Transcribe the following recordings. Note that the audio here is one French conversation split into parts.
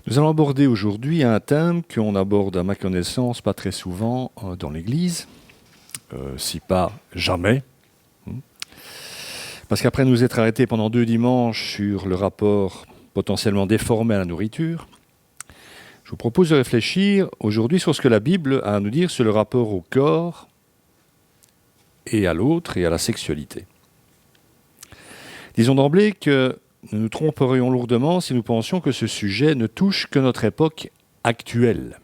Nous allons aborder aujourd'hui un thème qu'on aborde à ma connaissance pas très souvent dans l'Église, si pas jamais. Parce qu'après nous être arrêtés pendant 2 dimanches sur le rapport potentiellement déformé à la nourriture, je vous propose de réfléchir aujourd'hui sur ce que la Bible a à nous dire sur le rapport au corps et à l'autre et à la sexualité. Disons d'emblée que nous nous tromperions lourdement si nous pensions que ce sujet ne touche que notre époque actuelle.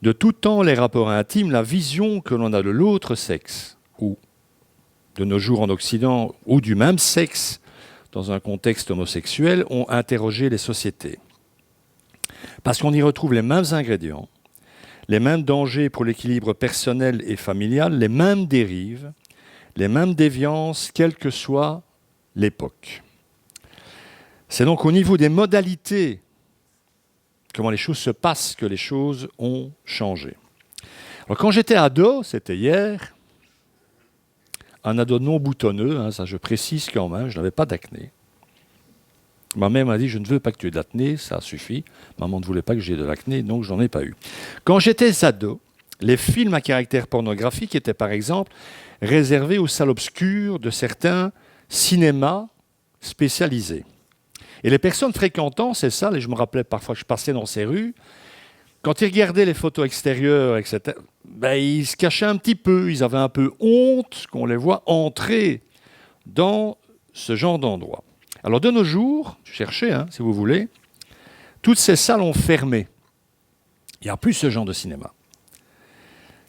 De tout temps, les rapports intimes, la vision que l'on a de l'autre sexe, ou de nos jours en Occident, ou du même sexe dans un contexte homosexuel, ont interrogé les sociétés. Parce qu'on y retrouve les mêmes ingrédients, les mêmes dangers pour l'équilibre personnel et familial, les mêmes dérives, les mêmes déviances, quelle que soit l'époque. C'est donc au niveau des modalités, comment les choses se passent, que les choses ont changé. Alors quand j'étais ado, c'était hier, un ado non boutonneux, ça je précise quand même, je n'avais pas d'acné. Ma mère m'a dit, je ne veux pas que tu aies d'acné, ça suffit. Maman ne voulait pas que j'aie de l'acné, donc j'en ai pas eu. Quand j'étais ado, les films à caractère pornographique étaient par exemple réservés aux salles obscures de certains cinémas spécialisés. Et les personnes fréquentant ces salles, et je me rappelais parfois que je passais dans ces rues, quand ils regardaient les photos extérieures, etc., ils se cachaient un petit peu, ils avaient un peu honte qu'on les voit entrer dans ce genre d'endroit. Alors de nos jours, cherchez, si vous voulez, toutes ces salles ont fermé. Il n'y a plus ce genre de cinéma.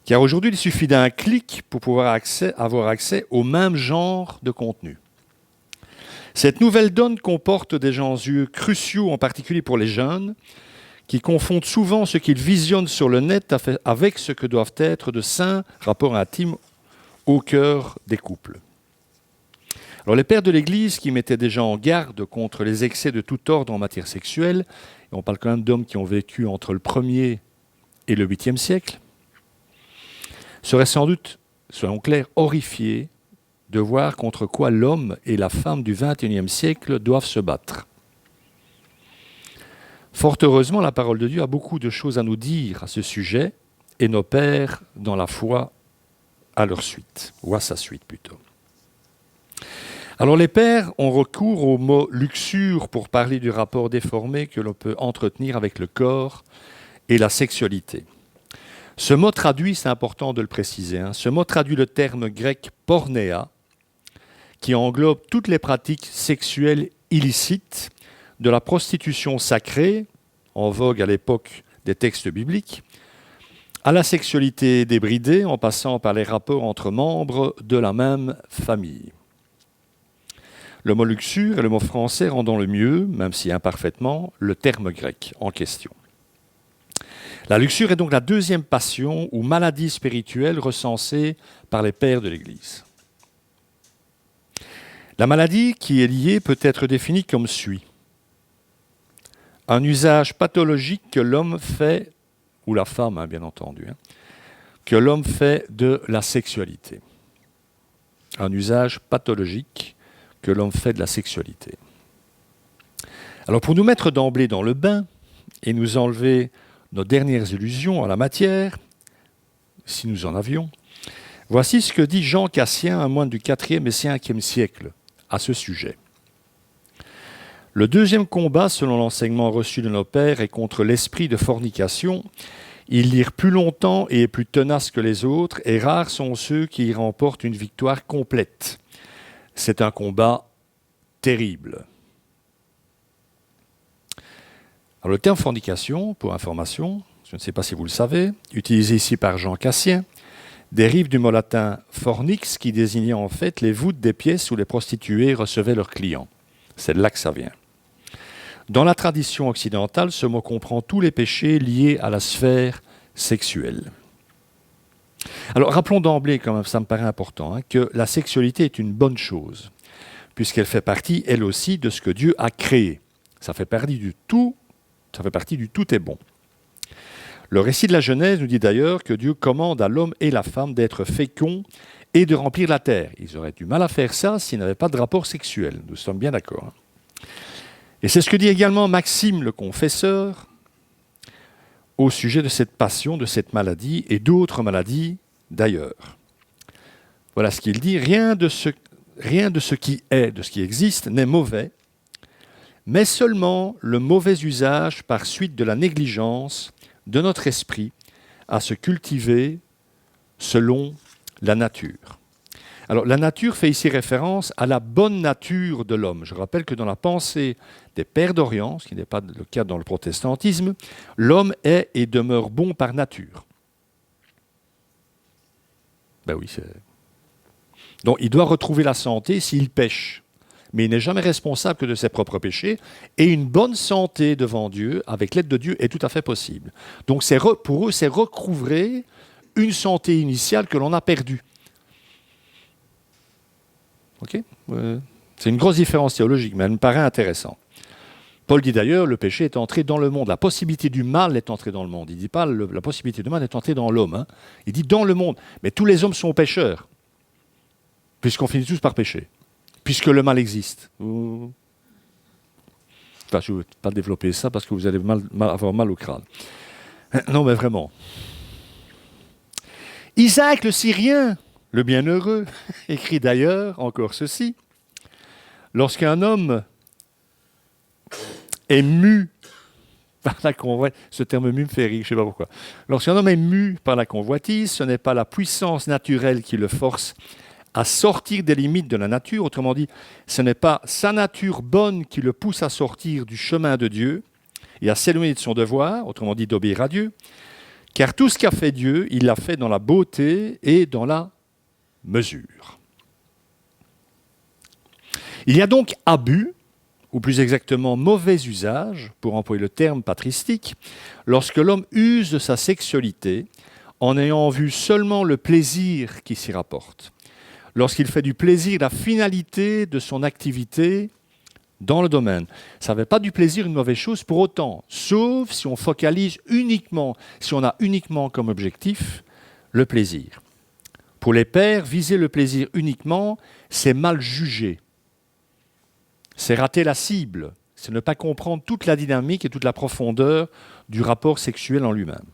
Car aujourd'hui, il suffit d'un clic pour pouvoir avoir accès au même genre de contenu. Cette nouvelle donne comporte des enjeux cruciaux, en particulier pour les jeunes, qui confondent souvent ce qu'ils visionnent sur le net avec ce que doivent être de sains rapports intimes au cœur des couples. Alors les pères de l'Église qui mettaient déjà en garde contre les excès de tout ordre en matière sexuelle, et on parle quand même d'hommes qui ont vécu entre le 1er et le 8e siècle, seraient sans doute, soyons clairs, horrifiés de voir contre quoi l'homme et la femme du XXIe siècle doivent se battre. Fort heureusement, la parole de Dieu a beaucoup de choses à nous dire à ce sujet, et nos pères, dans la foi, à leur suite, ou à sa suite plutôt. Alors les pères ont recours au mot luxure pour parler du rapport déformé que l'on peut entretenir avec le corps et la sexualité. Ce mot traduit, c'est important de le préciser, ce mot traduit le terme grec pornéa, qui englobe toutes les pratiques sexuelles illicites, de la prostitution sacrée, en vogue à l'époque des textes bibliques, à la sexualité débridée, en passant par les rapports entre membres de la même famille. Le mot luxure et le mot français rendant le mieux, même si imparfaitement, le terme grec en question. La luxure est donc la deuxième passion ou maladie spirituelle recensée par les pères de l'Église. La maladie qui est liée peut être définie comme suit. Un usage pathologique que l'homme fait, ou la femme bien entendu, que l'homme fait de la sexualité. Un usage pathologique que l'homme fait de la sexualité. Alors pour nous mettre d'emblée dans le bain et nous enlever nos dernières illusions en la matière, si nous en avions, voici ce que dit Jean Cassien, un moine du 4e et 5e siècle, à ce sujet. Le deuxième combat, selon l'enseignement reçu de nos pères, est contre l'esprit de fornication. Il dure plus longtemps et est plus tenace que les autres, et rares sont ceux qui y remportent une victoire complète. C'est un combat terrible. Alors, le terme fornication, pour information, je ne sais pas si vous le savez, utilisé ici par Jean Cassien, dérive du mot latin fornix, qui désignait en fait les voûtes des pièces où les prostituées recevaient leurs clients. C'est de là que ça vient. Dans la tradition occidentale, ce mot comprend tous les péchés liés à la sphère sexuelle. Alors rappelons d'emblée, quand même, ça me paraît important, que la sexualité est une bonne chose, puisqu'elle fait partie, elle aussi, de ce que Dieu a créé. Ça fait partie du tout est bon. Le récit de la Genèse nous dit d'ailleurs que Dieu commande à l'homme et la femme d'être féconds et de remplir la terre. Ils auraient du mal à faire ça s'ils n'avaient pas de rapport sexuel. Nous sommes bien d'accord. Et c'est ce que dit également Maxime le Confesseur au sujet de cette passion, de cette maladie et d'autres maladies d'ailleurs. Voilà ce qu'il dit, rien de ce qui est, de ce qui existe, n'est mauvais, mais seulement le mauvais usage par suite de la négligence de notre esprit à se cultiver selon la nature. Alors, la nature fait ici référence à la bonne nature de l'homme. Je rappelle que dans la pensée des Pères d'Orient, ce qui n'est pas le cas dans le protestantisme, l'homme est et demeure bon par nature. Ben oui, c'est... Donc, il doit retrouver la santé s'il pêche. Mais il n'est jamais responsable que de ses propres péchés. Et une bonne santé devant Dieu, avec l'aide de Dieu, est tout à fait possible. Donc, pour eux, c'est recouvrer une santé initiale que l'on a perdue. Ok ? C'est une grosse différence théologique, mais elle me paraît intéressante. Paul dit d'ailleurs, le péché est entré dans le monde. La possibilité du mal est entrée dans le monde. Il ne dit pas la possibilité du mal est entrée dans l'homme. Hein. Il dit dans le monde. Mais tous les hommes sont pécheurs, puisqu'on finit tous par pécher, puisque le mal existe. Enfin, je ne veux pas développer ça parce que vous allez avoir mal au crâne. Non, mais vraiment. Isaac le Syrien, le bienheureux, écrit d'ailleurs encore ceci. Lorsqu'un homme est mu par la convoitise, ce terme mu me fait rire, je ne sais pas pourquoi. Lorsqu'un homme est mu par la convoitise, ce n'est pas la puissance naturelle qui le force à sortir des limites de la nature. Autrement dit, ce n'est pas sa nature bonne qui le pousse à sortir du chemin de Dieu et à s'éloigner de son devoir, autrement dit d'obéir à Dieu, car tout ce qu'a fait Dieu, il l'a fait dans la beauté et dans la mesure. Il y a donc abus, ou plus exactement mauvais usage, pour employer le terme patristique, lorsque l'homme use de sa sexualité en ayant en vue seulement le plaisir qui s'y rapporte. Lorsqu'il fait du plaisir la finalité de son activité dans le domaine. Ça ne fait pas du plaisir une mauvaise chose pour autant, sauf si on focalise uniquement, si on a uniquement comme objectif le plaisir. Pour les pères, viser le plaisir uniquement, c'est mal juger. C'est rater la cible, c'est ne pas comprendre toute la dynamique et toute la profondeur du rapport sexuel en lui-même.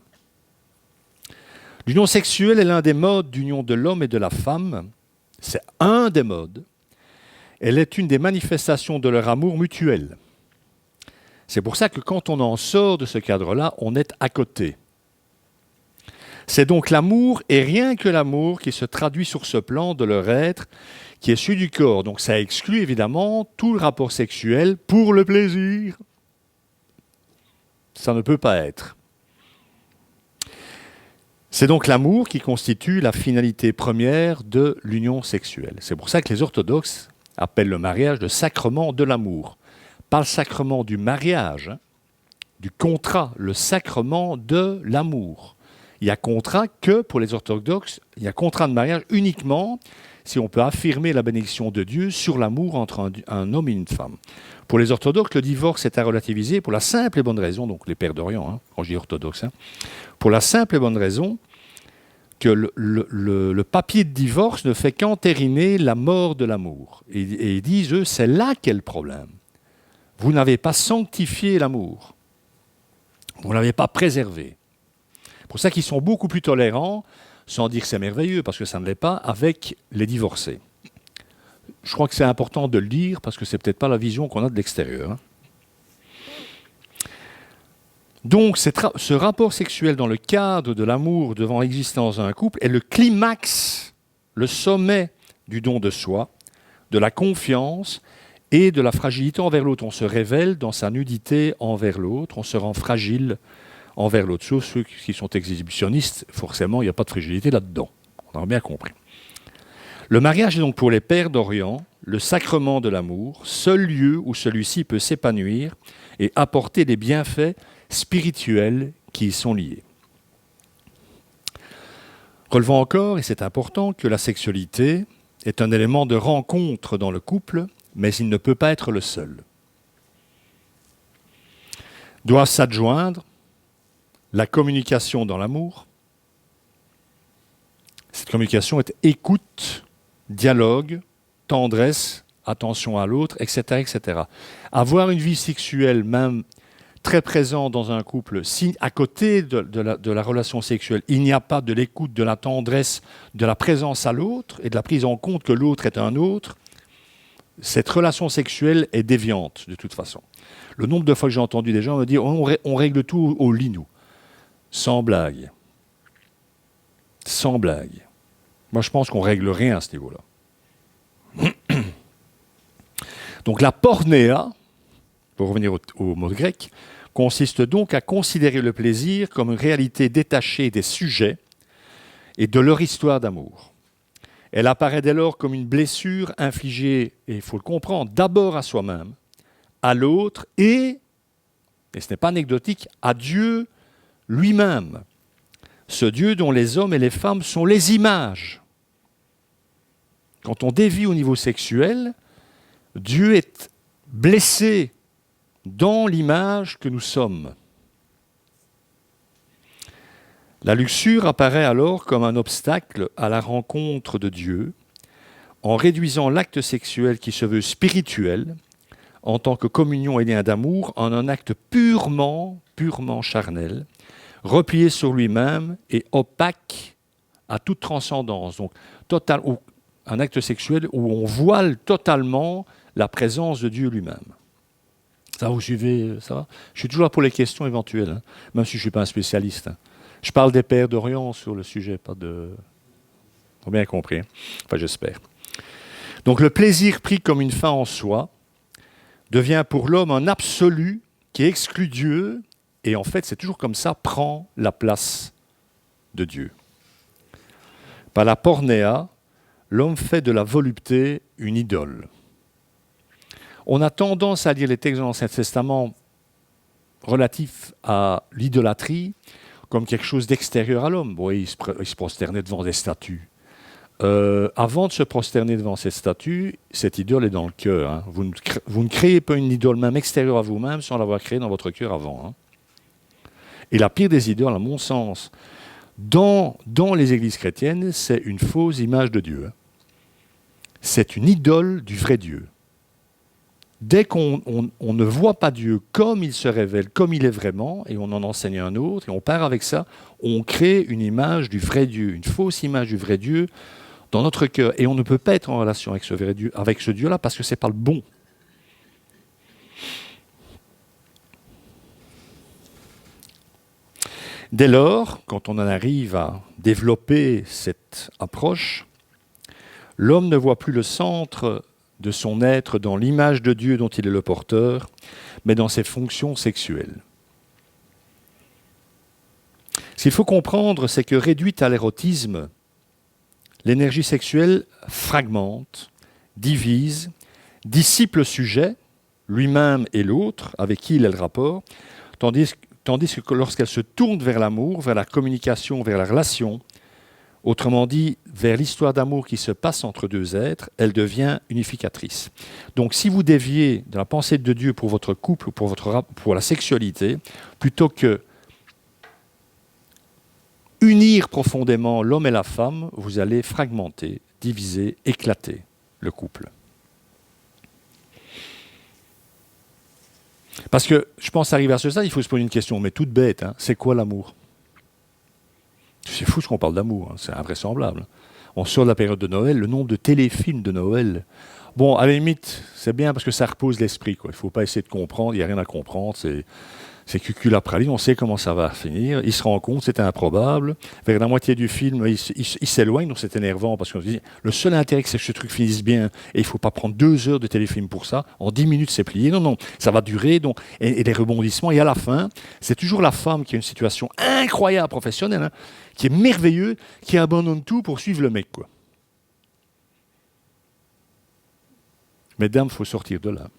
L'union sexuelle est l'un des modes d'union de l'homme et de la femme. C'est un des modes. Elle est une des manifestations de leur amour mutuel. C'est pour ça que quand on en sort de ce cadre-là, on est à côté. C'est donc l'amour et rien que l'amour qui se traduit sur ce plan de leur être, qui est celui du corps. Donc ça exclut évidemment tout le rapport sexuel pour le plaisir. Ça ne peut pas être. C'est donc l'amour qui constitue la finalité première de l'union sexuelle. C'est pour ça que les orthodoxes appellent le mariage le sacrement de l'amour. Pas le sacrement du mariage, hein, du contrat, le sacrement de l'amour. Il y a contrat que pour les orthodoxes, il y a contrat de mariage uniquement si on peut affirmer la bénédiction de Dieu sur l'amour entre un homme et une femme. Pour les orthodoxes, le divorce est à relativiser pour la simple et bonne raison, donc les pères d'Orient, hein, quand je dis orthodoxe, hein, pour la simple et bonne raison que le papier de divorce ne fait qu'entériner la mort de l'amour. Et ils disent, eux, c'est là qu'est le problème. Vous n'avez pas sanctifié l'amour. Vous ne l'avez pas préservé. C'est pour ça qu'ils sont beaucoup plus tolérants, sans dire que c'est merveilleux, parce que ça ne l'est pas, avec les divorcés. Je crois que c'est important de le dire, parce que c'est peut-être pas la vision qu'on a de l'extérieur. Hein. Donc, ce rapport sexuel dans le cadre de l'amour devant l'existence d'un couple est le climax, le sommet du don de soi, de la confiance et de la fragilité envers l'autre. On se révèle dans sa nudité envers l'autre, on se rend fragile envers l'autre. Sauf ceux qui sont exhibitionnistes, forcément, il n'y a pas de fragilité là-dedans. On a bien compris. Le mariage est donc pour les pères d'Orient le sacrement de l'amour, seul lieu où celui-ci peut s'épanouir et apporter les bienfaits spirituels qui y sont liés. Relevons encore, et c'est important, que la sexualité est un élément de rencontre dans le couple, mais il ne peut pas être le seul. Doivent s'adjoindre la communication dans l'amour. Cette communication est écoute, dialogue, tendresse, attention à l'autre, etc., etc. Avoir une vie sexuelle même très présente dans un couple, si à côté de la relation sexuelle, il n'y a pas de l'écoute, de la tendresse, de la présence à l'autre et de la prise en compte que l'autre est un autre, cette relation sexuelle est déviante de toute façon. Le nombre de fois que j'ai entendu des gens me dire on règle tout au lit, nous. Sans blague. Sans blague. Moi, je pense qu'on ne règle rien à ce niveau-là. Donc la pornéa, pour revenir au mot grec, consiste donc à considérer le plaisir comme une réalité détachée des sujets et de leur histoire d'amour. Elle apparaît dès lors comme une blessure infligée, et il faut le comprendre, d'abord à soi-même, à l'autre et ce n'est pas anecdotique, à Dieu lui-même. Ce Dieu dont les hommes et les femmes sont les images. Quand on dévie au niveau sexuel, Dieu est blessé dans l'image que nous sommes. La luxure apparaît alors comme un obstacle à la rencontre de Dieu, en réduisant l'acte sexuel qui se veut spirituel, en tant que communion et lien d'amour, en un acte purement charnel, replié sur lui-même et opaque à toute transcendance. Donc, un acte sexuel où on voile totalement la présence de Dieu lui-même. Ça, vous suivez, ça va? Je suis toujours là pour les questions éventuelles, hein, même si je ne suis pas un spécialiste. Hein. Je parle des pères d'Orient sur le sujet, pas de... Vous avez bien compris, hein? Enfin, j'espère. Donc, le plaisir pris comme une fin en soi devient pour l'homme un absolu qui exclut Dieu, et en fait, c'est toujours comme ça, prend la place de Dieu. Par la pornéa, l'homme fait de la volupté une idole. On a tendance à lire les textes de l'Ancien Testament relatifs à l'idolâtrie comme quelque chose d'extérieur à l'homme. Oui, il se prosternait devant des statues. Avant de se prosterner devant cette statue, cette idole est dans le cœur. Hein. Vous ne créez pas une idole même extérieure à vous-même sans l'avoir créée dans votre cœur avant. Hein. Et la pire des idoles, à mon sens, dans les églises chrétiennes, c'est une fausse image de Dieu. Hein. C'est une idole du vrai Dieu. Dès qu'on ne voit pas Dieu comme il se révèle, comme il est vraiment, et on en enseigne un autre, et on part avec ça, on crée une image du vrai Dieu, une fausse image du vrai Dieu dans notre cœur. Et on ne peut pas être en relation avec ce vrai Dieu, avec ce Dieu-là, parce que ce n'est pas le bon. Dès lors, quand on en arrive à développer cette approche, l'homme ne voit plus le centre de son être dans l'image de Dieu dont il est le porteur, mais dans ses fonctions sexuelles. Ce qu'il faut comprendre, c'est que réduite à l'érotisme, l'énergie sexuelle fragmente, divise, dissipe le sujet, lui-même et l'autre, avec qui il a le rapport, tandis que lorsqu'elle se tourne vers l'amour, vers la communication, vers la relation, autrement dit, vers l'histoire d'amour qui se passe entre deux êtres, elle devient unificatrice. Donc si vous déviez de la pensée de Dieu pour votre couple ou pour la sexualité, plutôt que unir profondément l'homme et la femme, vous allez fragmenter, diviser, éclater le couple. Parce que je pense arriver à ce stade, il faut se poser une question, mais toute bête, hein, c'est quoi l'amour ? C'est fou ce qu'on parle d'amour, hein, c'est invraisemblable. On sort de la période de Noël, le nombre de téléfilms de Noël. Bon, à la limite, c'est bien parce que ça repose l'esprit, quoi. Il ne faut pas essayer de comprendre, il n'y a rien à comprendre, c'est cucul-praline, on sait comment ça va finir, il se rend compte, c'est improbable. Vers la moitié du film, il s'éloigne, donc c'est énervant, parce qu'on se dit, le seul intérêt, c'est que ce truc finisse bien, et il ne faut pas prendre 2 heures de téléfilm pour ça, en 10 minutes c'est plié, non, ça va durer, donc, et les rebondissements, et à la fin, c'est toujours la femme qui a une situation incroyable professionnelle, hein, qui est merveilleuse, qui abandonne tout pour suivre le mec, quoi. Mesdames, il faut sortir de là.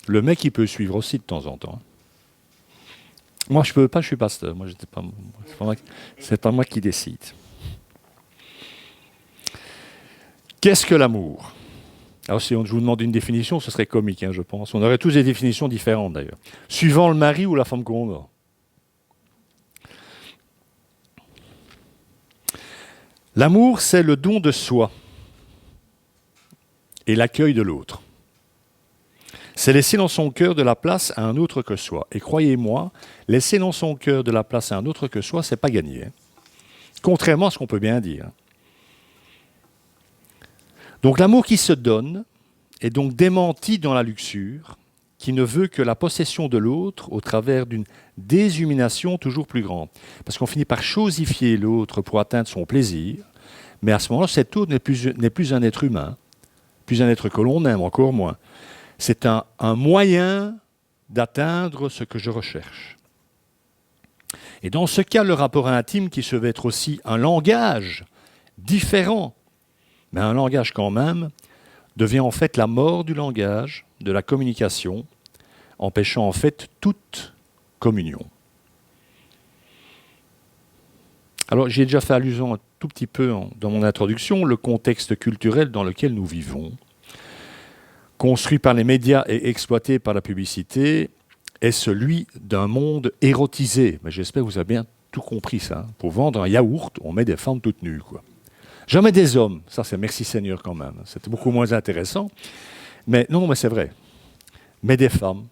Le mec, il peut suivre aussi de temps en temps. Moi, je ne peux pas, je suis pasteur. Moi, c'est pas moi qui décide. Qu'est-ce que l'amour ? Alors, si je vous demande une définition, ce serait comique, hein, je pense. On aurait tous des définitions différentes, d'ailleurs. Suivant le mari ou la femme qu'on a. L'amour, c'est le don de soi et l'accueil de l'autre. C'est laisser dans son cœur de la place à un autre que soi. Et croyez-moi, laisser dans son cœur de la place à un autre que soi, c'est pas gagné. Hein. Contrairement à ce qu'on peut bien dire. Donc l'amour qui se donne est donc démenti dans la luxure, qui ne veut que la possession de l'autre au travers d'une déshumanation toujours plus grande. Parce qu'on finit par chosifier l'autre pour atteindre son plaisir, mais à ce moment-là, cet autre n'est plus un être humain, plus un être que l'on aime, encore moins. C'est un moyen d'atteindre ce que je recherche. Et dans ce cas, le rapport intime, qui se veut être aussi un langage différent, mais un langage quand même, devient en fait la mort du langage, de la communication, empêchant en fait toute communion. Alors j'ai déjà fait allusion un tout petit peu dans mon introduction, le contexte culturel dans lequel nous vivons, construit par les médias et exploité par la publicité, est celui d'un monde érotisé. Mais j'espère que vous avez bien tout compris ça. Pour vendre un yaourt, on met des femmes toutes nues, quoi. Jamais des hommes. Ça, c'est merci Seigneur quand même. C'était beaucoup moins intéressant. Mais non, mais c'est vrai. Mais des femmes.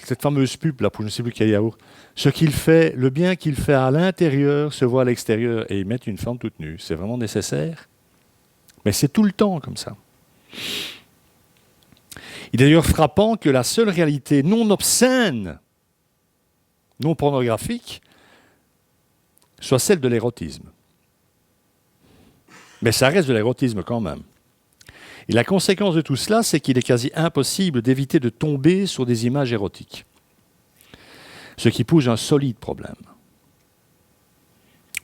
Cette fameuse pub, là, pour je ne sais plus quel yaourt. Ce qu'il fait, le bien qu'il fait à l'intérieur se voit à l'extérieur et ils mettent une femme toute nue. C'est vraiment nécessaire? Mais c'est tout le temps comme ça. Il est d'ailleurs frappant que la seule réalité non obscène, non pornographique, soit celle de l'érotisme. Mais ça reste de l'érotisme quand même. Et la conséquence de tout cela, c'est qu'il est quasi impossible d'éviter de tomber sur des images érotiques. Ce qui pose un solide problème.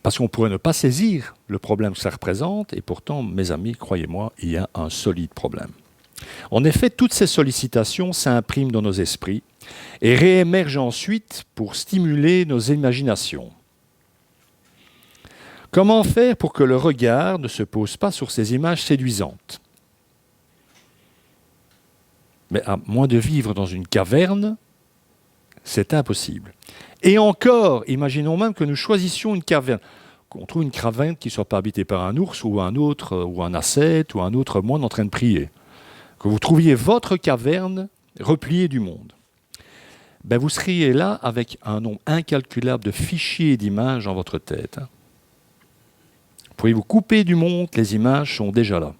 Parce qu'on pourrait ne pas saisir le problème que ça représente, et pourtant, mes amis, croyez-moi, il y a un solide problème. En effet, toutes ces sollicitations s'impriment dans nos esprits et réémergent ensuite pour stimuler nos imaginations. Comment faire pour que le regard ne se pose pas sur ces images séduisantes? Mais à moins de vivre dans une caverne, c'est impossible. Et encore, imaginons même que nous choisissions une caverne, qu'on trouve une caverne qui ne soit pas habitée par un ours ou un autre, ou un ascète, ou un autre moine en train de prier. Que vous trouviez votre caverne repliée du monde. Ben vous seriez là avec un nombre incalculable de fichiers d'images dans votre tête. Pourriez-vous couper du monde, les images sont déjà là.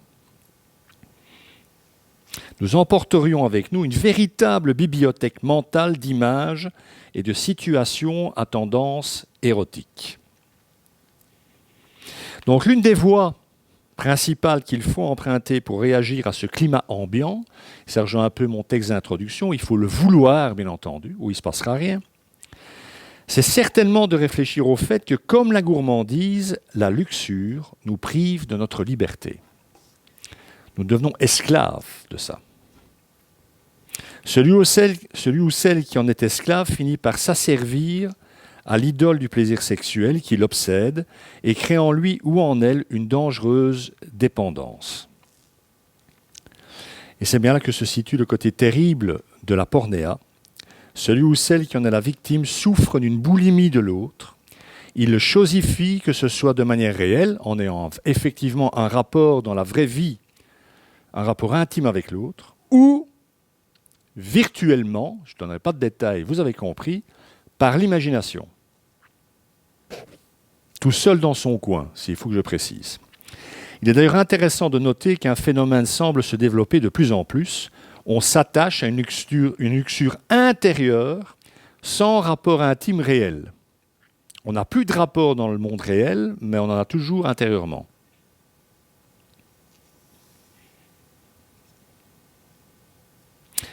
Nous emporterions avec nous une véritable bibliothèque mentale d'images et de situations à tendance érotique. Donc l'une des voies principales qu'il faut emprunter pour réagir à ce climat ambiant, ça rejoint un peu mon texte d'introduction, il faut le vouloir bien entendu, ou il ne se passera rien, c'est certainement de réfléchir au fait que comme la gourmandise, la luxure nous prive de notre liberté. Nous devenons esclaves de ça. Celui ou celle qui en est esclave finit par s'asservir à l'idole du plaisir sexuel qui l'obsède et crée en lui ou en elle une dangereuse dépendance. Et c'est bien là que se situe le côté terrible de la pornéa. Celui ou celle qui en est la victime souffre d'une boulimie de l'autre. Il le chosifie, que ce soit de manière réelle, en ayant effectivement un rapport dans la vraie vie, un rapport intime avec l'autre, ou virtuellement, je ne donnerai pas de détails, vous avez compris, par l'imagination. Tout seul dans son coin, s'il faut que je précise. Il est d'ailleurs intéressant de noter qu'un phénomène semble se développer de plus en plus. On s'attache à une luxure intérieure sans rapport intime réel. On n'a plus de rapport dans le monde réel, mais on en a toujours intérieurement.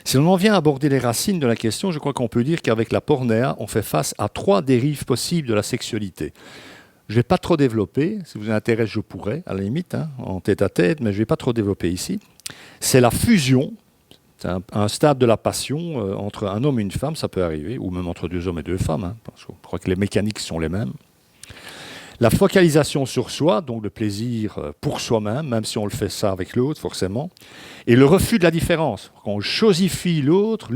Si l'on en vient à aborder les racines de la question, je crois qu'on peut dire qu'avec la pornéa, on fait face à 3 dérives possibles de la sexualité. Je ne vais pas trop développer, si vous intéresse, je pourrais, à la limite, en tête à tête, mais je ne vais pas trop développer ici. C'est la fusion, c'est un stade de la passion entre un homme et une femme, ça peut arriver, ou même entre 2 hommes et 2 femmes, parce que je crois que les mécaniques sont les mêmes. La focalisation sur soi, donc le plaisir pour soi-même, même si on le fait ça avec l'autre, forcément. Et le refus de la différence. Quand on chosifie l'autre,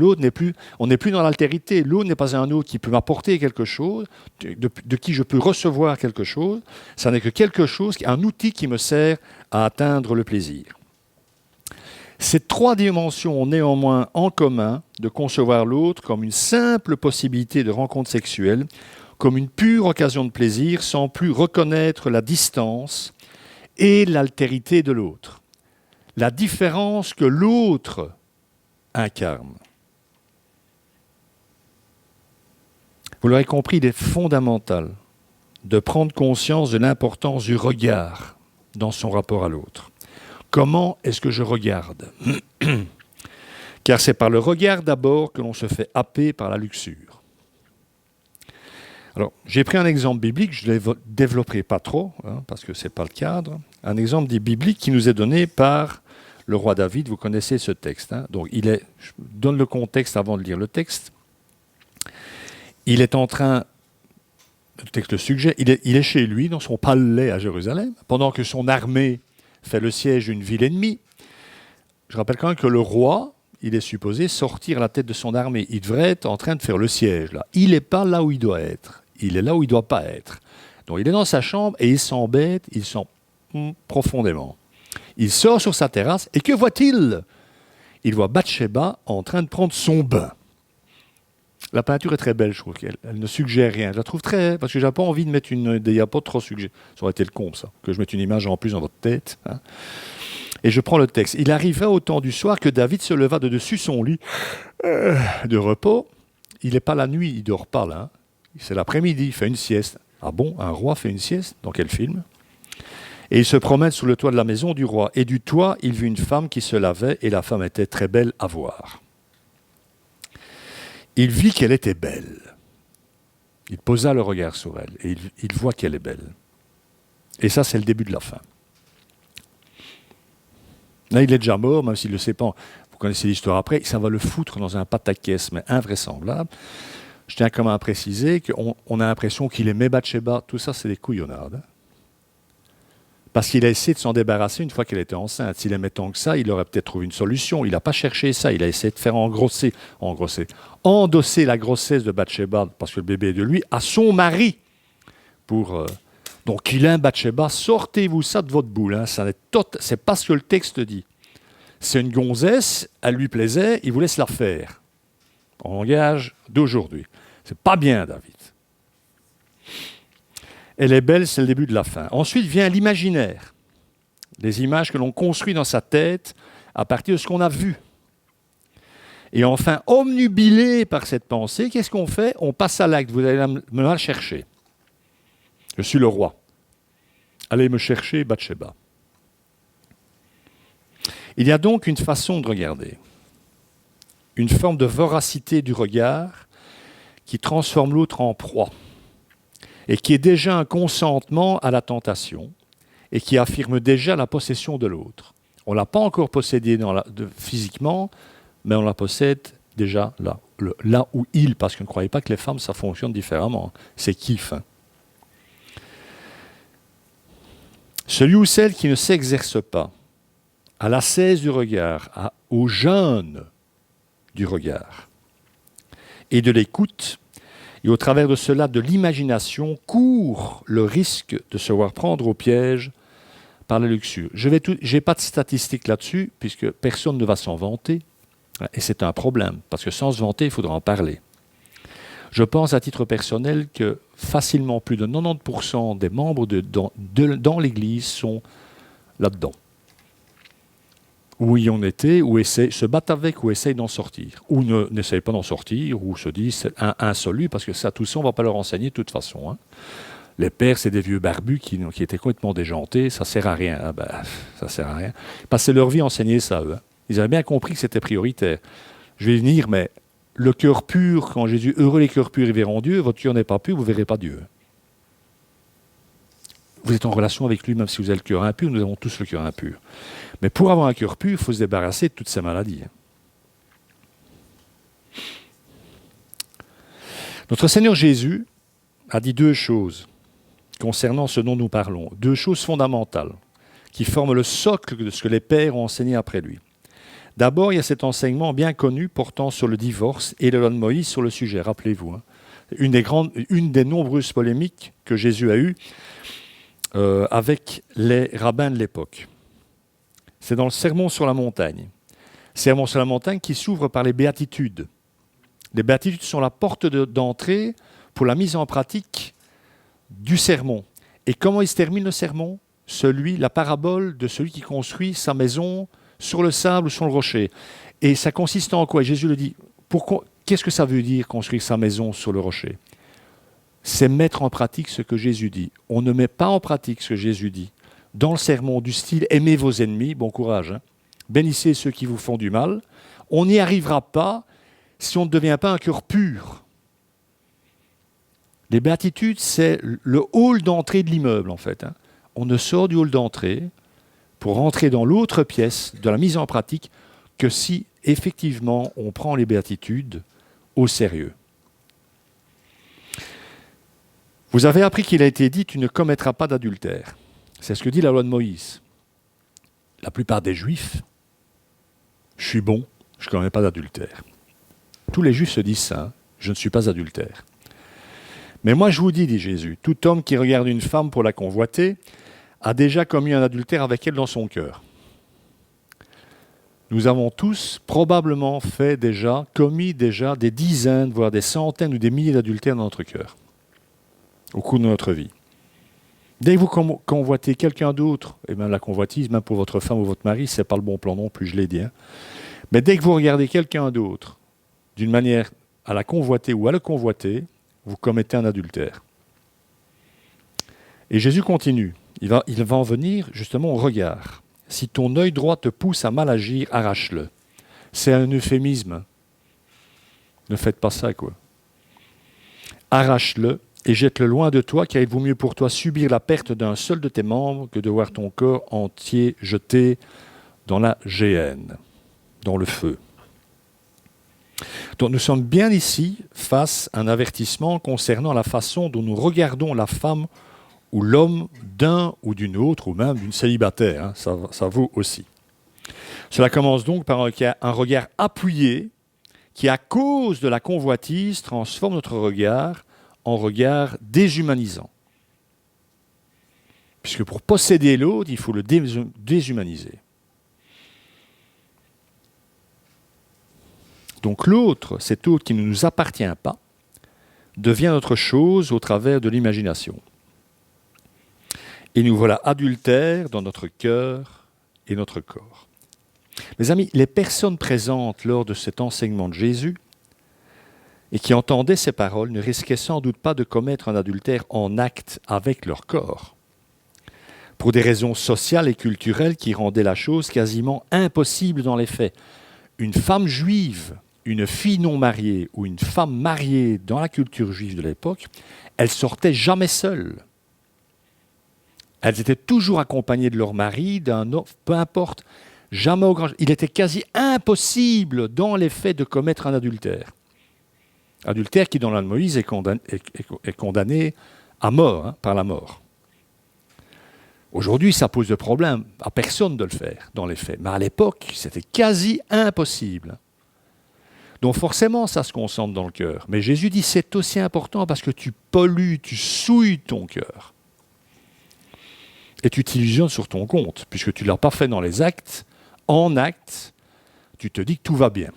on n'est plus dans l'altérité. L'autre n'est pas un autre qui peut m'apporter quelque chose, de qui je peux recevoir quelque chose. Ça n'est que quelque chose, un outil qui me sert à atteindre le plaisir. Ces trois dimensions ont néanmoins en commun de concevoir l'autre comme une simple possibilité de rencontre sexuelle, comme une pure occasion de plaisir, sans plus reconnaître la distance et l'altérité de l'autre, la différence que l'autre incarne. Vous l'aurez compris, il est fondamental de prendre conscience de l'importance du regard dans son rapport à l'autre. Comment est-ce que je regarde ? Car c'est par le regard d'abord que l'on se fait happer par la luxure. Alors, j'ai pris un exemple biblique, je ne le développerai pas trop, parce que ce n'est pas le cadre. Un exemple biblique qui nous est donné par le roi David, vous connaissez ce texte. Donc, je donne le contexte avant de lire le texte. Il est en train, le texte le suggère, il est chez lui, dans son palais à Jérusalem, pendant que son armée fait le siège d'une ville ennemie. Je rappelle quand même que le roi, il est supposé sortir à la tête de son armée. Il devrait être en train de faire le siège, là. Il n'est pas là où il doit être. Il est là où il ne doit pas être. Donc il est dans sa chambre et il s'embête, il sent profondément. Il sort sur sa terrasse et que voit-il ? Il voit Bathsheba en train de prendre son bain. La peinture est très belle, je trouve qu'elle ne suggère rien. Je la trouve très... Parce que je n'ai pas envie de mettre une... Il n'y a pas trop suggéré. Ça aurait été le con, ça. Que je mette une image en plus dans votre tête. Et je prends le texte. Il arriva au temps du soir que David se leva de dessus son lit de repos. Il n'est pas la nuit, il ne dort pas là. C'est l'après-midi, il fait une sieste. Ah bon, un roi fait une sieste ? Dans quel film ? Et il se promène sous le toit de la maison du roi. Et du toit, il vit une femme qui se lavait et la femme était très belle à voir. Il vit qu'elle était belle. Il posa le regard sur elle et il voit qu'elle est belle. Et ça, c'est le début de la fin. Là, il est déjà mort, même s'il ne le sait pas. Vous connaissez l'histoire après. Ça va le foutre dans un pataquès, mais invraisemblable. Je tiens quand même à préciser qu'on a l'impression qu'il aimait Bathsheba. Tout ça, c'est des couillonnades. Parce qu'il a essayé de s'en débarrasser une fois qu'elle était enceinte. S'il aimait tant que ça, il aurait peut-être trouvé une solution. Il n'a pas cherché ça. Il a essayé de faire endosser la grossesse de Bathsheba, parce que le bébé est de lui, à son mari. Donc il aime Bathsheba. Sortez-vous ça de votre boule. C'est pas ce que le texte dit. C'est une gonzesse, elle lui plaisait, il voulait se la faire. En langage d'aujourd'hui. C'est pas bien, David. Elle est belle, c'est le début de la fin. Ensuite vient l'imaginaire. Les images que l'on construit dans sa tête à partir de ce qu'on a vu. Et enfin, omnubilé par cette pensée, qu'est-ce qu'on fait ? On passe à l'acte. Vous allez me la chercher. Je suis le roi. Allez me chercher Bathsheba. Il y a donc une façon de regarder. Une forme de voracité du regard qui transforme l'autre en proie. Et qui est déjà un consentement à la tentation, et qui affirme déjà la possession de l'autre. On ne l'a pas encore possédé physiquement, mais on la possède déjà là où il, parce qu'on ne croyait pas que les femmes, ça fonctionne différemment. C'est kiff. Celui ou celle qui ne s'exerce pas à l'ascèse du regard, au jeûne du regard, et de l'écoute, et au travers de cela, de l'imagination, court le risque de se voir prendre au piège par la luxure. Je n'ai pas de statistiques là-dessus, puisque personne ne va s'en vanter. Et c'est un problème, parce que sans se vanter, il faudra en parler. Je pense à titre personnel que facilement plus de 90% des membres dans l'Église sont là-dedans. Ou y ont été, ou se battent avec, ou essayent d'en sortir. Ou n'essayent pas d'en sortir, ou se disent c'est insolu, parce que ça, tout ça, on ne va pas leur enseigner de toute façon. Les pères, c'est des vieux barbus qui étaient complètement déjantés, ça ne sert à rien. Ça sert à rien. Ils passaient leur vie à enseigner ça, eux. Ils avaient bien compris que c'était prioritaire. Je vais y venir, mais le cœur pur, quand Jésus, heureux les cœurs purs, ils verront Dieu, votre cœur n'est pas pur, vous ne verrez pas Dieu. Vous êtes en relation avec lui, même si vous avez le cœur impur, nous avons tous le cœur impur. Mais pour avoir un cœur pur, il faut se débarrasser de toutes ces maladies. Notre Seigneur Jésus a dit deux choses concernant ce dont nous parlons. Deux choses fondamentales qui forment le socle de ce que les pères ont enseigné après lui. D'abord, il y a cet enseignement bien connu portant sur le divorce et la loi de Moïse sur le sujet, rappelez-vous. Une des nombreuses polémiques que Jésus a eues avec les rabbins de l'époque. C'est dans le Sermon sur la montagne. Sermon sur la montagne qui s'ouvre par les béatitudes. Les béatitudes sont la porte d'entrée pour la mise en pratique du sermon. Et comment il se termine le sermon ? La parabole de celui qui construit sa maison sur le sable ou sur le rocher. Et ça consiste en quoi ? Jésus le dit. Qu'est-ce que ça veut dire construire sa maison sur le rocher ? C'est mettre en pratique ce que Jésus dit. On ne met pas en pratique ce que Jésus dit. Dans le sermon du style « Aimez vos ennemis », bon courage, hein, bénissez ceux qui vous font du mal, on n'y arrivera pas si on ne devient pas un cœur pur. Les béatitudes, c'est le hall d'entrée de l'immeuble, en fait. Hein. On ne sort du hall d'entrée pour rentrer dans l'autre pièce de la mise en pratique que si, effectivement, on prend les béatitudes au sérieux. Vous avez appris qu'il a été dit « Tu ne commettras pas d'adultère ». C'est ce que dit la loi de Moïse. La plupart des Juifs, je suis bon, je ne commets pas d'adultère. Tous les Juifs se disent ça, je ne suis pas adultère. Mais moi je vous dis, dit Jésus, tout homme qui regarde une femme pour la convoiter a déjà commis un adultère avec elle dans son cœur. Nous avons tous probablement commis déjà des dizaines, voire des centaines ou des milliers d'adultères dans notre cœur, au cours de notre vie. Dès que vous convoitez quelqu'un d'autre, et même la convoitise, même pour votre femme ou votre mari, ce n'est pas le bon plan non plus, je l'ai dit. Hein. Mais dès que vous regardez quelqu'un d'autre, d'une manière à la convoiter ou à le convoiter, vous commettez un adultère. Et Jésus continue. Il va en venir justement au regard. Si ton œil droit te pousse à mal agir, arrache-le. C'est un euphémisme. Ne faites pas ça, quoi. Arrache-le et jette-le loin de toi, car il vaut mieux pour toi subir la perte d'un seul de tes membres que de voir ton corps entier jeté dans la géhenne, dans le feu. Donc nous sommes bien ici face à un avertissement concernant la façon dont nous regardons la femme ou l'homme d'un ou d'une autre, ou même d'une célibataire. Hein, ça vaut aussi. Cela commence donc par un regard appuyé qui, à cause de la convoitise, transforme notre regard en regard déshumanisant. Puisque pour posséder l'autre, il faut le déshumaniser. Donc l'autre, cet autre qui ne nous appartient pas, devient notre chose au travers de l'imagination. Et nous voilà adultères dans notre cœur et notre corps. Mes amis, les personnes présentes lors de cet enseignement de Jésus et qui entendaient ces paroles ne risquaient sans doute pas de commettre un adultère en acte avec leur corps, pour des raisons sociales et culturelles qui rendaient la chose quasiment impossible dans les faits. Une femme juive, une fille non mariée ou une femme mariée dans la culture juive de l'époque, elles sortaient jamais seules. Elles étaient toujours accompagnées de leur mari, d'un autre, peu importe, jamais au grand. Il était quasi impossible dans les faits de commettre un adultère. Adultère qui, dans la loi de Moïse, est condamné à mort, hein, par la mort. Aujourd'hui, ça pose de problème à personne de le faire dans les faits. Mais à l'époque, c'était quasi impossible. Donc forcément, ça se concentre dans le cœur. Mais Jésus dit, c'est aussi important parce que tu pollues, tu souilles ton cœur. Et tu t'illusionnes sur ton compte, puisque tu ne l'as pas fait dans les actes. En acte, tu te dis que tout va bien.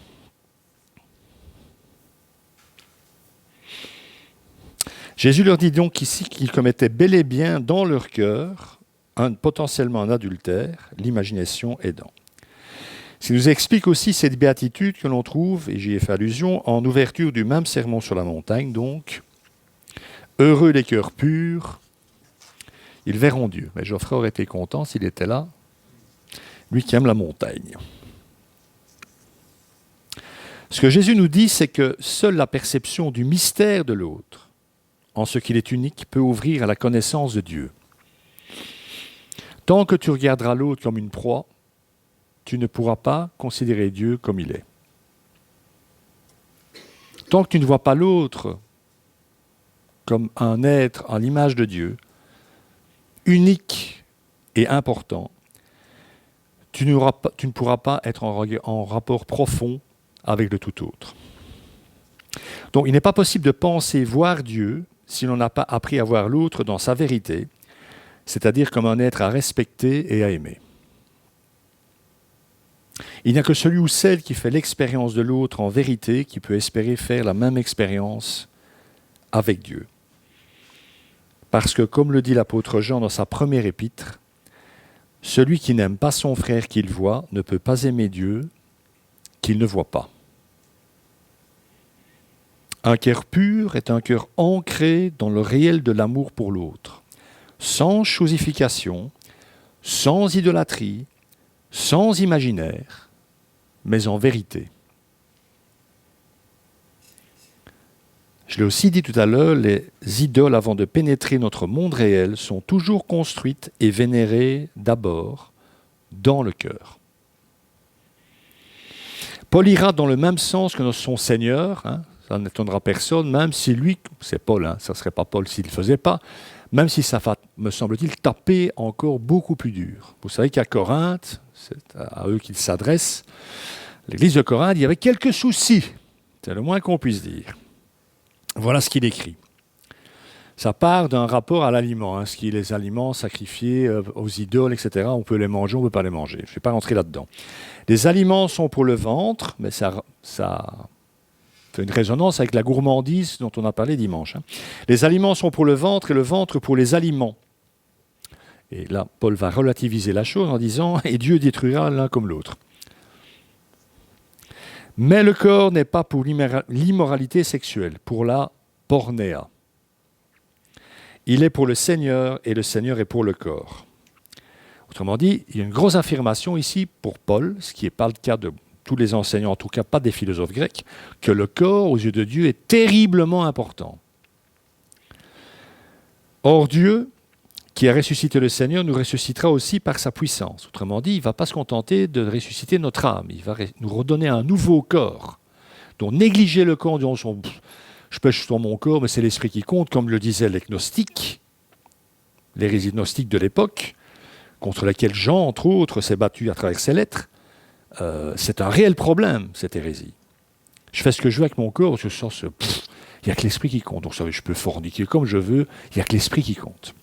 Jésus leur dit donc ici qu'ils commettaient bel et bien dans leur cœur potentiellement un adultère, l'imagination aidant. Il nous explique aussi cette béatitude que l'on trouve, et j'y ai fait allusion, en ouverture du même sermon sur la montagne, donc « Heureux les cœurs purs, ils verront Dieu ». Mais Geoffrey aurait été content s'il était là, lui qui aime la montagne. Ce que Jésus nous dit, c'est que seule la perception du mystère de l'autre, en ce qu'il est unique, peut ouvrir à la connaissance de Dieu. Tant que tu regarderas l'autre comme une proie, tu ne pourras pas considérer Dieu comme il est. Tant que tu ne vois pas l'autre comme un être à l'image de Dieu, unique et important, tu ne pourras pas être en rapport profond avec le tout autre. Donc il n'est pas possible de penser voir Dieu si l'on n'a pas appris à voir l'autre dans sa vérité, c'est-à-dire comme un être à respecter et à aimer. Il n'y a que celui ou celle qui fait l'expérience de l'autre en vérité qui peut espérer faire la même expérience avec Dieu. Parce que, comme le dit l'apôtre Jean dans sa première épître, celui qui n'aime pas son frère qu'il voit ne peut pas aimer Dieu qu'il ne voit pas. Un cœur pur est un cœur ancré dans le réel de l'amour pour l'autre, sans chosification, sans idolâtrie, sans imaginaire, mais en vérité. Je l'ai aussi dit tout à l'heure, les idoles, avant de pénétrer notre monde réel, sont toujours construites et vénérées d'abord dans le cœur. Paul ira dans le même sens que son Seigneur, ça n'étonnera personne, même si lui, c'est Paul, ça ne serait pas Paul s'il ne le faisait pas, même si ça va, me semble-t-il, taper encore beaucoup plus dur. Vous savez qu'à Corinthe, c'est à eux qu'il s'adresse, l'église de Corinthe, il y avait quelques soucis, c'est le moins qu'on puisse dire. Voilà ce qu'il écrit. Ça part d'un rapport à l'aliment, ce qui est les aliments sacrifiés aux idoles, etc. On peut les manger, on ne peut pas les manger. Je ne vais pas rentrer là-dedans. Les aliments sont pour le ventre, mais ça fait une résonance avec la gourmandise dont on a parlé dimanche. Les aliments sont pour le ventre et le ventre pour les aliments. Et là, Paul va relativiser la chose en disant « Et Dieu détruira l'un comme l'autre ». Mais le corps n'est pas pour l'immoralité sexuelle, pour la pornéa. Il est pour le Seigneur et le Seigneur est pour le corps. Autrement dit, il y a une grosse affirmation ici pour Paul, ce qui n'est pas le cas de tous les enseignants, en tout cas pas des philosophes grecs, que le corps aux yeux de Dieu est terriblement important. Or Dieu, qui a ressuscité le Seigneur, nous ressuscitera aussi par sa puissance. Autrement dit, il ne va pas se contenter de ressusciter notre âme, il va nous redonner un nouveau corps. Donc négliger le corps en disant « je pêche sur mon corps, mais c'est l'esprit qui compte », comme le disaient les gnostiques, l'hérésie gnostique de l'époque, contre laquelle Jean, entre autres, s'est battu à travers ses lettres. C'est un réel problème, cette hérésie. Je fais ce que je veux avec mon corps, je sens il n'y a que l'esprit qui compte. Donc vous savez, je peux forniquer comme je veux, il n'y a que l'esprit qui compte.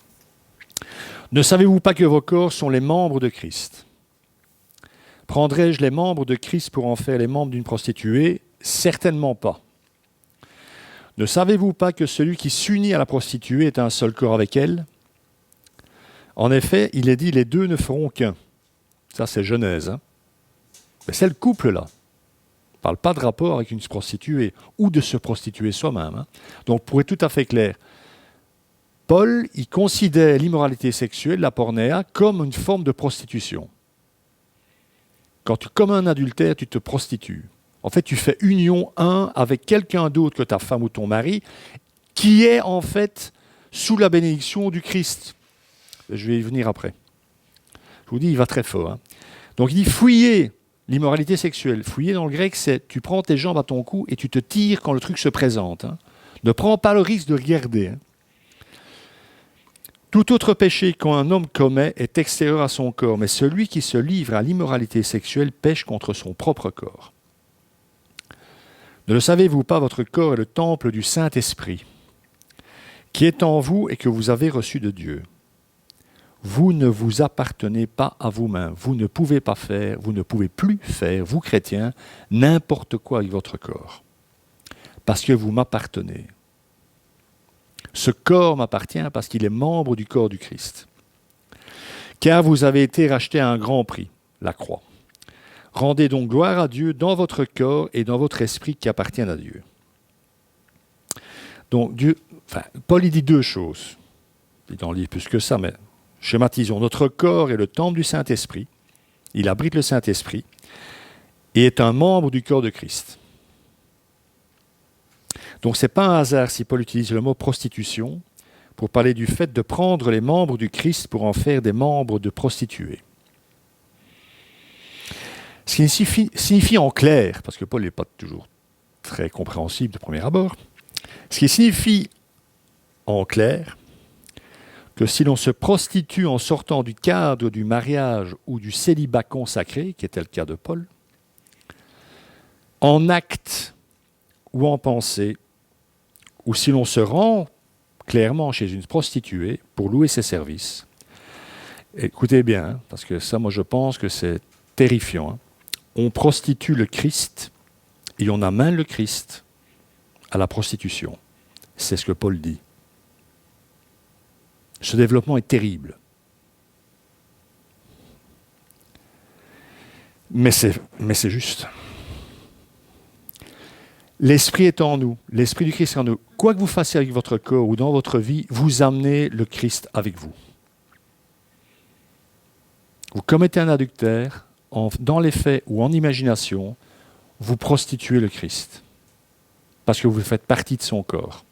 Ne savez-vous pas que vos corps sont les membres de Christ ? Prendrais-je les membres de Christ pour en faire les membres d'une prostituée ? Certainement pas. Ne savez-vous pas que celui qui s'unit à la prostituée est un seul corps avec elle ? En effet, il est dit, les deux ne feront qu'un. Ça, c'est Genèse. Mais c'est le couple-là. On ne parle pas de rapport avec une prostituée ou de se prostituer soi-même. Donc, pour être tout à fait clair, Paul, il considère l'immoralité sexuelle, la pornéa, comme une forme de prostitution. Quand tu commets un adultère, tu te prostitues. En fait, tu fais union avec quelqu'un d'autre que ta femme ou ton mari, qui est en fait sous la bénédiction du Christ. Je vais y venir après. Je vous dis, il va très fort. Donc il dit fouiller l'immoralité sexuelle. Fouiller dans le grec, c'est tu prends tes jambes à ton cou et tu te tires quand le truc se présente. Ne prends pas le risque de regarder. Tout autre péché qu'un homme commet est extérieur à son corps, mais celui qui se livre à l'immoralité sexuelle pêche contre son propre corps. Ne le savez-vous pas, votre corps est le temple du Saint-Esprit, qui est en vous et que vous avez reçu de Dieu. Vous ne vous appartenez pas à vous-même. Vous ne pouvez pas faire, vous ne pouvez plus faire, vous chrétiens, n'importe quoi avec votre corps. Parce que vous m'appartenez. Ce corps m'appartient parce qu'il est membre du corps du Christ. Car vous avez été rachetés à un grand prix, la croix. Rendez donc gloire à Dieu dans votre corps et dans votre esprit qui appartiennent à Dieu. Donc Paul il dit deux choses. Il en lit plus que ça, mais schématisons. Notre corps est le temple du Saint-Esprit. Il abrite le Saint-Esprit et est un membre du corps de Christ. Donc ce n'est pas un hasard si Paul utilise le mot prostitution pour parler du fait de prendre les membres du Christ pour en faire des membres de prostituées. Ce qui signifie en clair, parce que Paul n'est pas toujours très compréhensible de premier abord, ce qui signifie en clair que si l'on se prostitue en sortant du cadre du mariage ou du célibat consacré, qui était le cas de Paul, en acte ou en pensée, ou si l'on se rend clairement chez une prostituée pour louer ses services, écoutez bien, parce que ça, moi je pense que c'est terrifiant, on prostitue le Christ et on amène le Christ à la prostitution. C'est ce que Paul dit. Ce développement est terrible. Mais c'est juste. L'Esprit est en nous, l'Esprit du Christ est en nous. Quoi que vous fassiez avec votre corps ou dans votre vie, vous amenez le Christ avec vous. Vous commettez un adultère, dans les faits ou en imagination, vous prostituez le Christ. Parce que vous faites partie de son corps.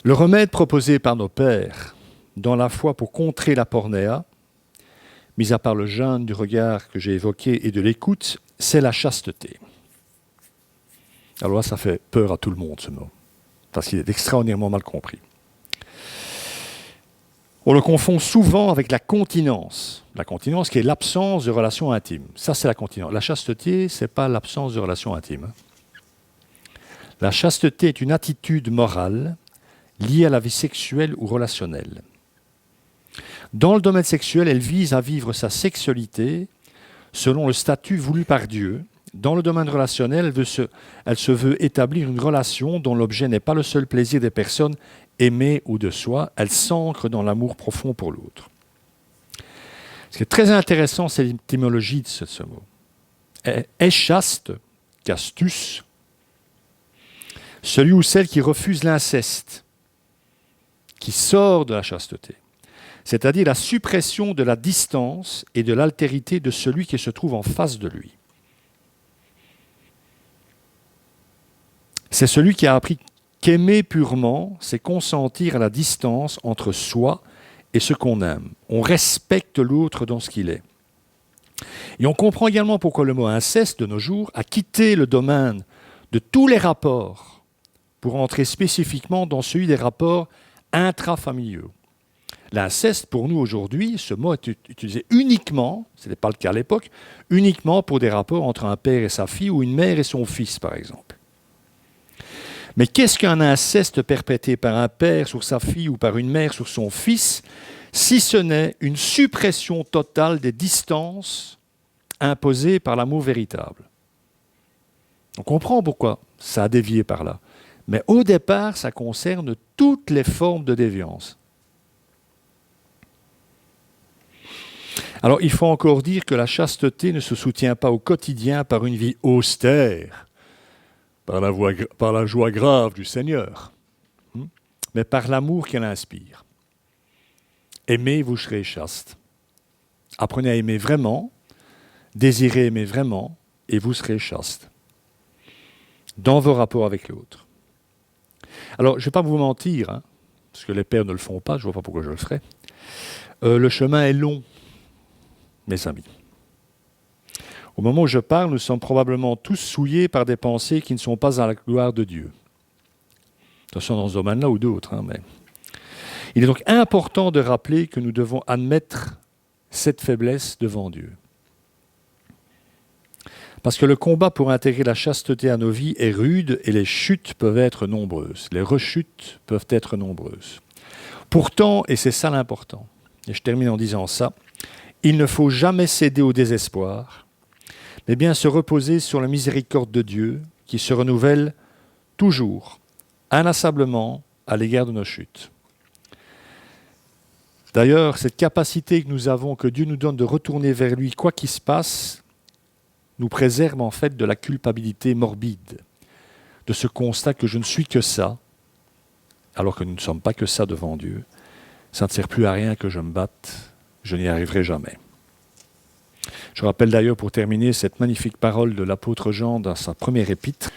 Le remède proposé par nos pères dans la foi pour contrer la pornéa, mis à part le jeûne du regard que j'ai évoqué et de l'écoute, c'est la chasteté. Alors là, ça fait peur à tout le monde, ce mot, parce qu'il est extraordinairement mal compris. On le confond souvent avec la continence. La continence qui est l'absence de relations intimes. Ça, c'est la continence. La chasteté, ce n'est pas l'absence de relations intimes. La chasteté est une attitude morale liée à la vie sexuelle ou relationnelle. Dans le domaine sexuel, elle vise à vivre sa sexualité selon le statut voulu par Dieu. Dans le domaine relationnel, elle se veut établir une relation dont l'objet n'est pas le seul plaisir des personnes aimées ou de soi. Elle s'ancre dans l'amour profond pour l'autre. Ce qui est très intéressant, c'est l'étymologie de ce mot. Est chaste, castus, celui ou celle qui refuse l'inceste, qui sort de la chasteté. C'est-à-dire la suppression de la distance et de l'altérité de celui qui se trouve en face de lui. C'est celui qui a appris qu'aimer purement, c'est consentir à la distance entre soi et ce qu'on aime. On respecte l'autre dans ce qu'il est. Et on comprend également pourquoi le mot inceste, de nos jours, a quitté le domaine de tous les rapports pour entrer spécifiquement dans celui des rapports intrafamiliaux. L'inceste, pour nous aujourd'hui, ce mot est utilisé uniquement, ce n'est pas le cas à l'époque, uniquement pour des rapports entre un père et sa fille ou une mère et son fils, par exemple. Mais qu'est-ce qu'un inceste perpétré par un père sur sa fille ou par une mère sur son fils, si ce n'est une suppression totale des distances imposées par l'amour véritable? On comprend pourquoi ça a dévié par là. Mais au départ, ça concerne toutes les formes de déviance. Alors, il faut encore dire que la chasteté ne se soutient pas au quotidien par une vie austère, par la joie grave du Seigneur, mais par l'amour qu'elle inspire. Aimez, vous serez chaste. Apprenez à aimer vraiment, désirez aimer vraiment, et vous serez chaste. Dans vos rapports avec l'autre. Alors, je ne vais pas vous mentir, parce que les pères ne le font pas, je ne vois pas pourquoi je le ferais. Le chemin est long, mes amis. Au moment où je parle, nous sommes probablement tous souillés par des pensées qui ne sont pas à la gloire de Dieu. Attention dans ce domaine-là ou d'autres. Mais il est donc important de rappeler que nous devons admettre cette faiblesse devant Dieu. Parce que le combat pour intégrer la chasteté à nos vies est rude et les chutes peuvent être nombreuses. Les rechutes peuvent être nombreuses. Pourtant, et c'est ça l'important, et je termine en disant ça, il ne faut jamais céder au désespoir, mais bien se reposer sur la miséricorde de Dieu qui se renouvelle toujours, inlassablement à l'égard de nos chutes. D'ailleurs, cette capacité que nous avons, que Dieu nous donne de retourner vers lui, quoi qu'il se passe, nous préserve en fait de la culpabilité morbide, de ce constat que je ne suis que ça, alors que nous ne sommes pas que ça devant Dieu. Ça ne sert plus à rien que je me batte, je n'y arriverai jamais. Je rappelle d'ailleurs pour terminer cette magnifique parole de l'apôtre Jean dans sa première épître.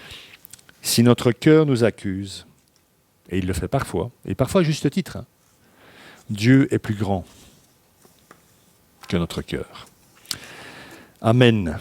Si notre cœur nous accuse, et il le fait parfois, et parfois à juste titre, Dieu est plus grand que notre cœur. Amen.